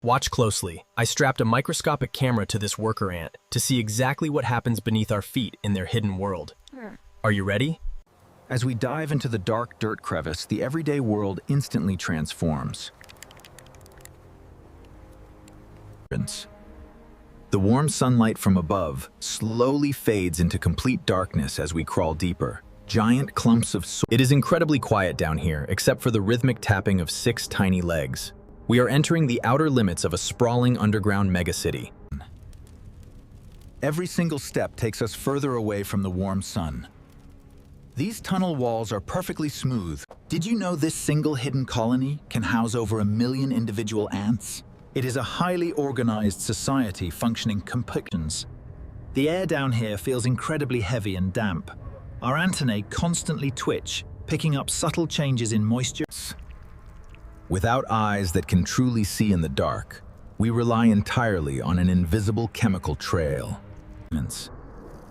Watch closely. I strapped a microscopic camera to this worker ant to see exactly what happens beneath our feet in their hidden world. Are you ready? As we dive into the dark dirt crevice, the everyday world instantly transforms. The warm sunlight from above slowly fades into complete darkness as we crawl deeper. Giant clumps of soil. It is incredibly quiet down here, except for the rhythmic tapping of 6 tiny legs. We are entering the outer limits of a sprawling underground megacity. Every single step takes us further away from the warm sun. These tunnel walls are perfectly smooth. Did you know this single hidden colony can house over 1 million individual ants? It is a highly organized society functioning compactions. The air down here feels incredibly heavy and damp. Our antennae constantly twitch, picking up subtle changes in moisture. Without eyes that can truly see in the dark, we rely entirely on an invisible chemical trail.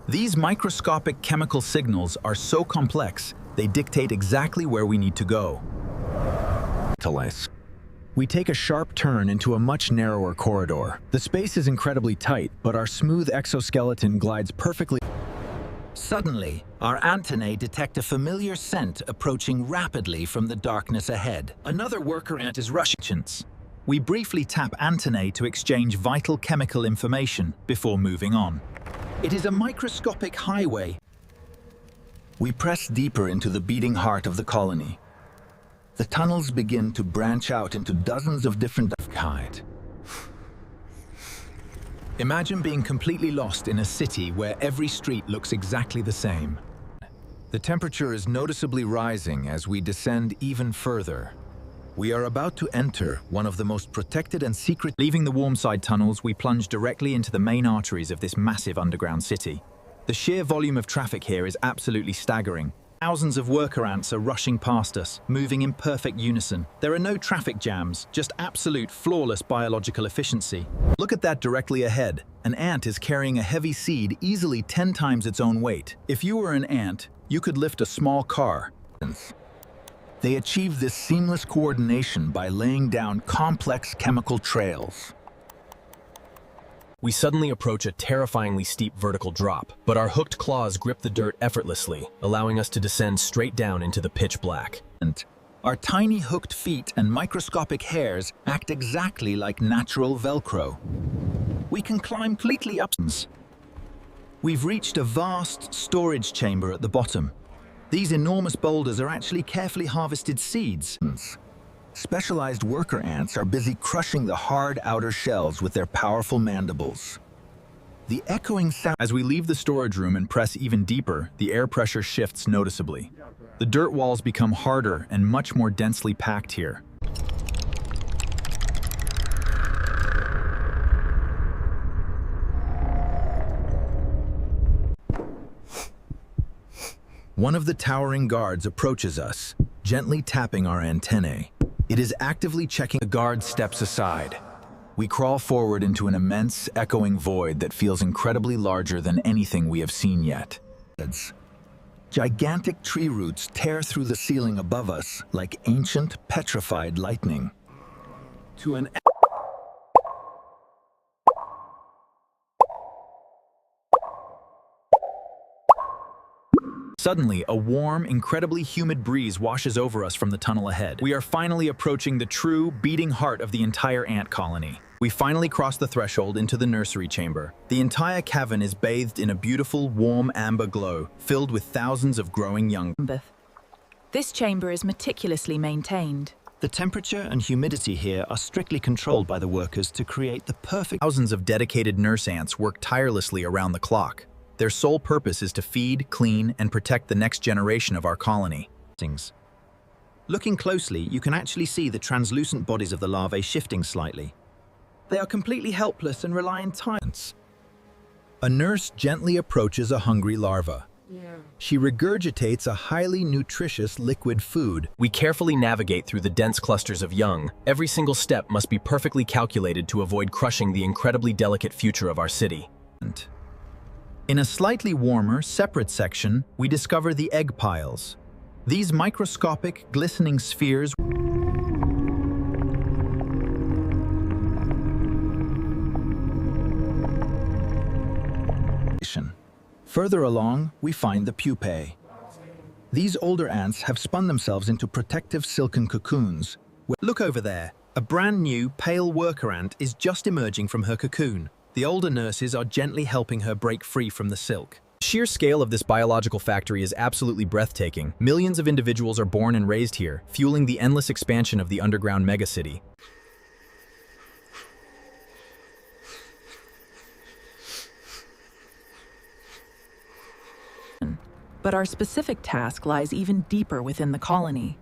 These microscopic chemical signals are so complex, they dictate exactly where we need to go. We take a sharp turn into a much narrower corridor. The space is incredibly tight, but our smooth exoskeleton glides perfectly. Suddenly, our antennae detect a familiar scent approaching rapidly from the darkness ahead. Another worker ant is rushing. We briefly tap antennae to exchange vital chemical information before moving on. It is a microscopic highway. We press deeper into the beating heart of the colony. The tunnels begin to branch out into dozens of different kinds. Imagine being completely lost in a city where every street looks exactly the same. The temperature is noticeably rising as we descend even further. We are about to enter one of the most protected and secret. Leaving the warm side tunnels, we plunge directly into the main arteries of this massive underground city. The sheer volume of traffic here is absolutely staggering. Thousands of worker ants are rushing past us, moving in perfect unison. There are no traffic jams, just absolute flawless biological efficiency. Look at that directly ahead. An ant is carrying a heavy seed easily 10 times its own weight. If you were an ant, you could lift a small car. They achieve this seamless coordination by laying down complex chemical trails. We suddenly approach a terrifyingly steep vertical drop, but our hooked claws grip the dirt effortlessly, allowing us to descend straight down into the pitch black. Our tiny hooked feet and microscopic hairs act exactly like natural Velcro. We can climb completely up. We've reached a vast storage chamber at the bottom. These enormous boulders are actually carefully harvested seeds. Specialized worker ants are busy crushing the hard outer shells with their powerful mandibles. The echoing sound. As we leave the storage room and press even deeper, the air pressure shifts noticeably. The dirt walls become harder and much more densely packed here. One of the towering guards approaches us, gently tapping our antennae. It is actively checking. The guard steps aside. We crawl forward into an immense, echoing void that feels incredibly larger than anything we have seen yet. Gigantic tree roots tear through the ceiling above us like ancient, petrified lightning. Suddenly, a warm, incredibly humid breeze washes over us from the tunnel ahead. We are finally approaching the true, beating heart of the entire ant colony. We finally cross the threshold into the nursery chamber. The entire cavern is bathed in a beautiful, warm amber glow, filled with thousands of growing young. This chamber is meticulously maintained. The temperature and humidity here are strictly controlled by the workers to create the perfect. Thousands of dedicated nurse ants work tirelessly around the clock. Their sole purpose is to feed, clean, and protect the next generation of our colony. Looking closely, you can actually see the translucent bodies of the larvae shifting slightly. They are completely helpless and rely entirely. A nurse gently approaches a hungry larva. She regurgitates a highly nutritious liquid food. We carefully navigate through the dense clusters of young. Every single step must be perfectly calculated to avoid crushing the incredibly delicate future of our city. In a slightly warmer, separate section, we discover the egg piles. These microscopic, glistening spheres Further along, we find the pupae. These older ants have spun themselves into protective silken cocoons. Look over there. A brand new, pale worker ant is just emerging from her cocoon. The older nurses are gently helping her break free from the silk. The sheer scale of this biological factory is absolutely breathtaking. Millions of individuals are born and raised here, fueling the endless expansion of the underground megacity. But our specific task lies even deeper within the colony.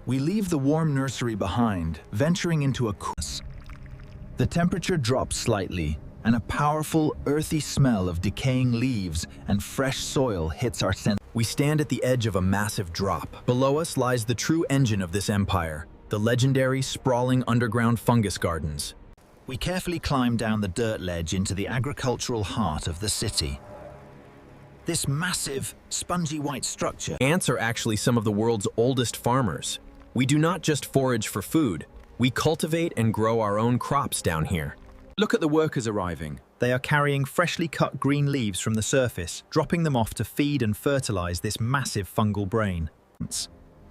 We leave the warm nursery behind, venturing into a course. The temperature drops slightly, and a powerful, earthy smell of decaying leaves and fresh soil hits our senses. We stand at the edge of a massive drop. Below us lies the true engine of this empire, the legendary, sprawling underground fungus gardens. We carefully climb down the dirt ledge into the agricultural heart of the city. This massive, spongy white structure. Ants are actually some of the world's oldest farmers. We do not just forage for food, we cultivate and grow our own crops down here. Look at the workers arriving. They are carrying freshly cut green leaves from the surface, dropping them off to feed and fertilize this massive fungal brain.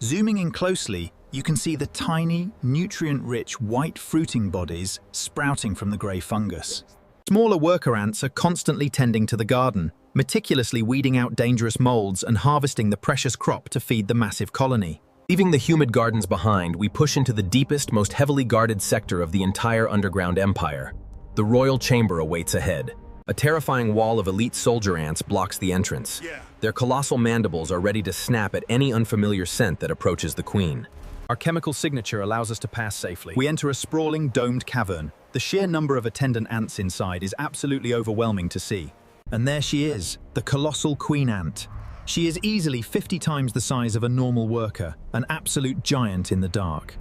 Zooming in closely, you can see the tiny, nutrient-rich white fruiting bodies sprouting from the grey fungus. Smaller worker ants are constantly tending to the garden, meticulously weeding out dangerous molds and harvesting the precious crop to feed the massive colony. Leaving the humid gardens behind, we push into the deepest, most heavily guarded sector of the entire underground empire. The royal chamber awaits ahead. A terrifying wall of elite soldier ants blocks the entrance. Their colossal mandibles are ready to snap at any unfamiliar scent that approaches the queen. Our chemical signature allows us to pass safely. We enter a sprawling, domed cavern. The sheer number of attendant ants inside is absolutely overwhelming to see. And there she is, the colossal queen ant. She is easily 50 times the size of a normal worker, an absolute giant in the dark.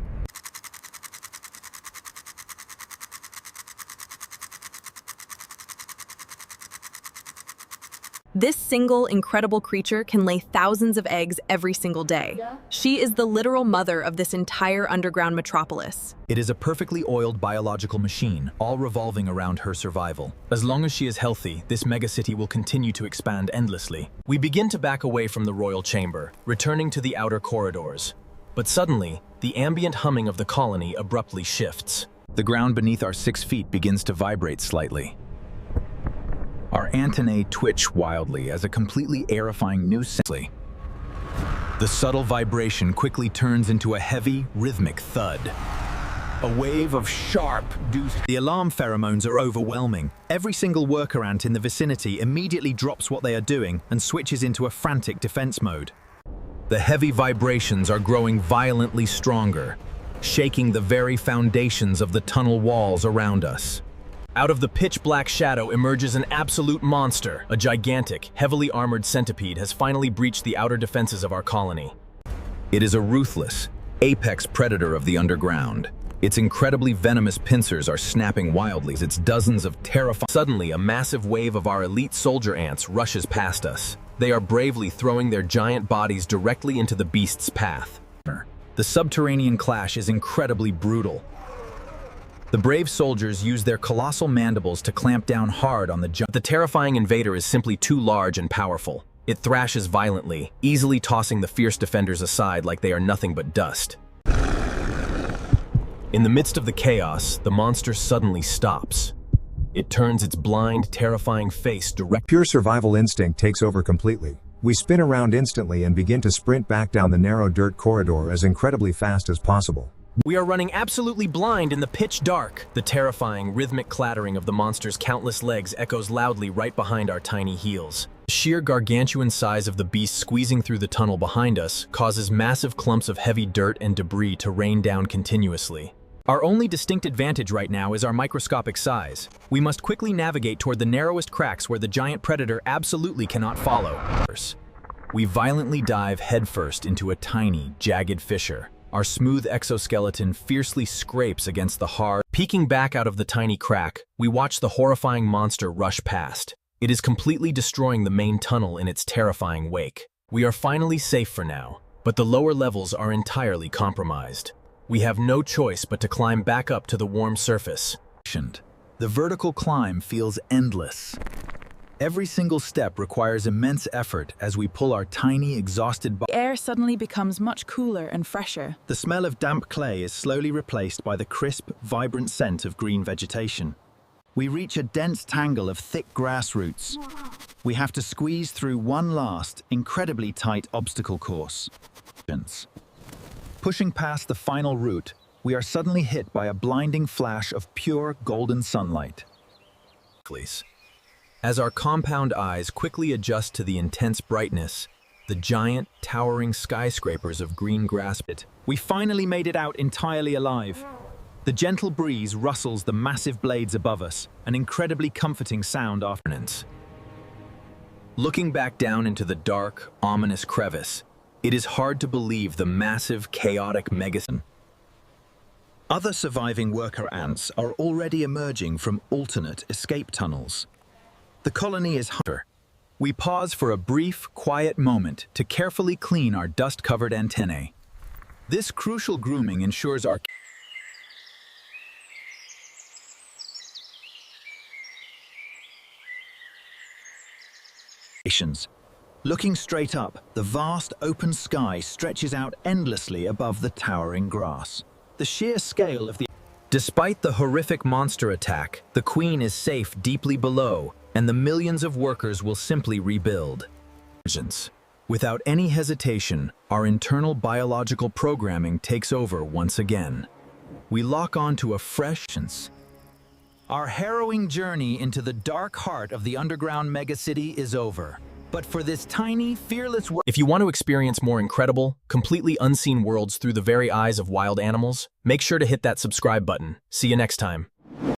This single, incredible creature can lay thousands of eggs every single day. She is the literal mother of this entire underground metropolis. It is a perfectly oiled biological machine, all revolving around her survival. As long as she is healthy, this megacity will continue to expand endlessly. We begin to back away from the royal chamber, returning to the outer corridors. But suddenly, the ambient humming of the colony abruptly shifts. The ground beneath our 6 feet begins to vibrate slightly. Our antennae twitch wildly as a completely aerifying new sound. The subtle vibration quickly turns into a heavy, rhythmic thud. A wave of sharp, The alarm pheromones are overwhelming. Every single worker ant in the vicinity immediately drops what they are doing and switches into a frantic defense mode. The heavy vibrations are growing violently stronger, shaking the very foundations of the tunnel walls around us. Out of the pitch-black shadow emerges an absolute monster. A gigantic, heavily armored centipede has finally breached the outer defenses of our colony. It is a ruthless, apex predator of the underground. Its incredibly venomous pincers are snapping wildly as its dozens of terrifying... Suddenly, a massive wave of our elite soldier ants rushes past us. They are bravely throwing their giant bodies directly into the beast's path. The subterranean clash is incredibly brutal. The brave soldiers use their colossal mandibles to clamp down hard on the giant. The terrifying invader is simply too large and powerful. It thrashes violently, easily tossing the fierce defenders aside like they are nothing but dust. In the midst of the chaos, the monster suddenly stops. It turns its blind, terrifying face direct. Pure survival instinct takes over completely. We spin around instantly and begin to sprint back down the narrow dirt corridor as incredibly fast as possible. We are running absolutely blind in the pitch dark. The terrifying, rhythmic clattering of the monster's countless legs echoes loudly right behind our tiny heels. The sheer gargantuan size of the beast squeezing through the tunnel behind us causes massive clumps of heavy dirt and debris to rain down continuously. Our only distinct advantage right now is our microscopic size. We must quickly navigate toward the narrowest cracks where the giant predator absolutely cannot follow. We violently dive headfirst into a tiny, jagged fissure. Our smooth exoskeleton fiercely scrapes against the hard. Peeking back out of the tiny crack, we watch the horrifying monster rush past. It is completely destroying the main tunnel in its terrifying wake. We are finally safe for now, but the lower levels are entirely compromised. We have no choice but to climb back up to the warm surface. The vertical climb feels endless. Every single step requires immense effort as we pull our tiny, exhausted body. The air suddenly becomes much cooler and fresher. The smell of damp clay is slowly replaced by the crisp, vibrant scent of green vegetation. We reach a dense tangle of thick grass roots. We have to squeeze through one last, incredibly tight obstacle course. Pushing past the final route, we are suddenly hit by a blinding flash of pure golden sunlight. As our compound eyes quickly adjust to the intense brightness, the giant, towering skyscrapers of green grass, we finally made it out entirely alive. The gentle breeze rustles the massive blades above us, an incredibly comforting sound afterwards. Looking back down into the dark, ominous crevice, it is hard to believe the massive, chaotic megaton. Other surviving worker ants are already emerging from alternate escape tunnels. The colony is hunter. We pause for a brief, quiet moment to carefully clean our dust-covered antennae. This crucial grooming ensures our Looking straight up, the vast open sky stretches out endlessly above the towering grass. The sheer scale of the... Despite the horrific monster attack, the queen is safe deeply below, and the millions of workers will simply rebuild. Without any hesitation, our internal biological programming takes over once again. We lock on to a fresh... Our harrowing journey into the dark heart of the underground megacity is over. But for this tiny, fearless world... If you want to experience more incredible, completely unseen worlds through the very eyes of wild animals, make sure to hit that subscribe button. See you next time.